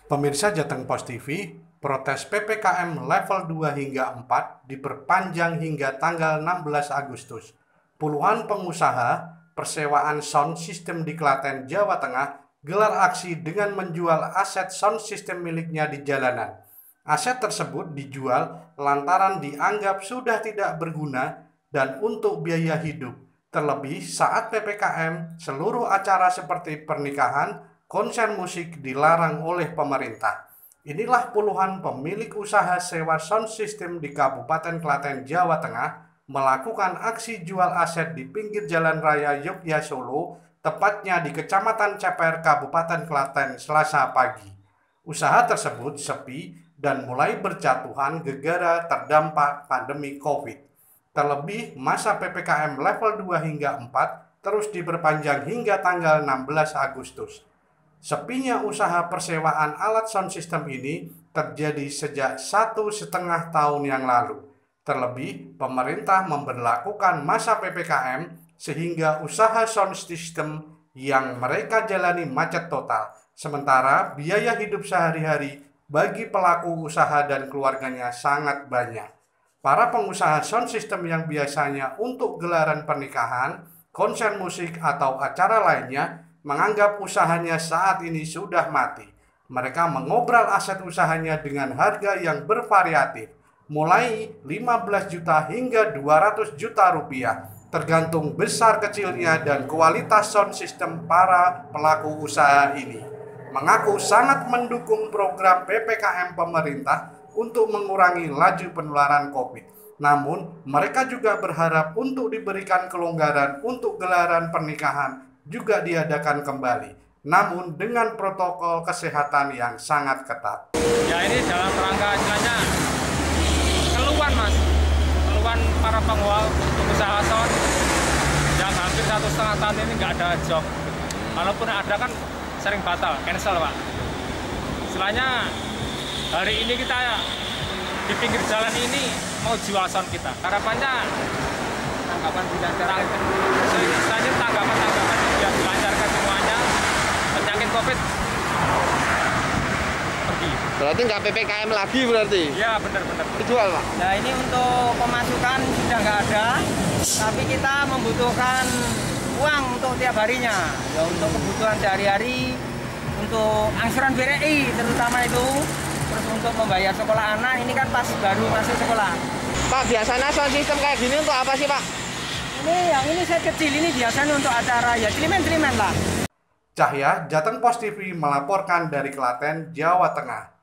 Pemirsa Jateng Pos TV, protes PPKM level 2 hingga 4 diperpanjang hingga tanggal 16 Agustus. Puluhan pengusaha persewaan sound system di Klaten, Jawa Tengah gelar aksi dengan menjual aset sound system miliknya di jalanan. Aset tersebut dijual lantaran dianggap sudah tidak berguna dan untuk biaya hidup. Terlebih saat PPKM, seluruh acara seperti pernikahan, konser musik dilarang oleh pemerintah. Inilah puluhan pemilik usaha sewa sound system di Kabupaten Klaten, Jawa Tengah melakukan aksi jual aset di pinggir Jalan Raya Yogya Solo, tepatnya di Kecamatan Ceper, Kabupaten Klaten, Selasa pagi. Usaha tersebut sepi dan mulai berjatuhan gara-gara terdampak pandemi COVID. Terlebih, masa PPKM level 2 hingga 4 terus diperpanjang hingga tanggal 16 Agustus. Sepinya usaha persewaan alat sound system ini terjadi sejak 1,5 tahun yang lalu. Terlebih, pemerintah memberlakukan masa PPKM sehingga usaha sound system yang mereka jalani macet total. Sementara biaya hidup sehari-hari bagi pelaku usaha dan keluarganya sangat banyak. Para pengusaha sound system yang biasanya untuk gelaran pernikahan, konser musik atau acara lainnya menganggap usahanya saat ini sudah mati. Mereka mengobral aset usahanya dengan harga yang bervariatif, mulai 15 juta hingga 200 juta rupiah, tergantung besar kecilnya dan kualitas sound system para pelaku usaha ini. Mengaku sangat mendukung program PPKM pemerintah untuk mengurangi laju penularan COVID. Namun, mereka juga berharap untuk diberikan kelonggaran untuk gelaran pernikahan juga diadakan kembali, namun dengan protokol kesehatan yang sangat ketat. Ya, ini dalam rangka istilahnya keluhan mas, keluhan para pengusaha sound yang hampir 1,5 tahun ini nggak ada job. Walaupun ada kan sering batal, cancel pak. Istilahnya hari ini kita di pinggir jalan ini mau jual sound kita. Harapannya tanggapan bilancaran, istilahnya tanggapan biar dilancarkan semuanya, penyakit COVID pergi. Berarti nggak PPKM lagi berarti? Iya benar-benar. Dijual pak? Nah ini untuk pemasukan sudah nggak ada, tapi kita membutuhkan uang untuk tiap harinya. Ya untuk kebutuhan sehari-hari, untuk angsuran BRI terutama itu, terus untuk membayar sekolah anak, ini kan pas baru masuk sekolah. Pak, biasanya sound system kayak gini untuk apa sih pak? Ini yang ini set kecil, ini biasanya untuk acara ya cilimen lah. Cahya, Jateng Pos TV melaporkan dari Klaten, Jawa Tengah.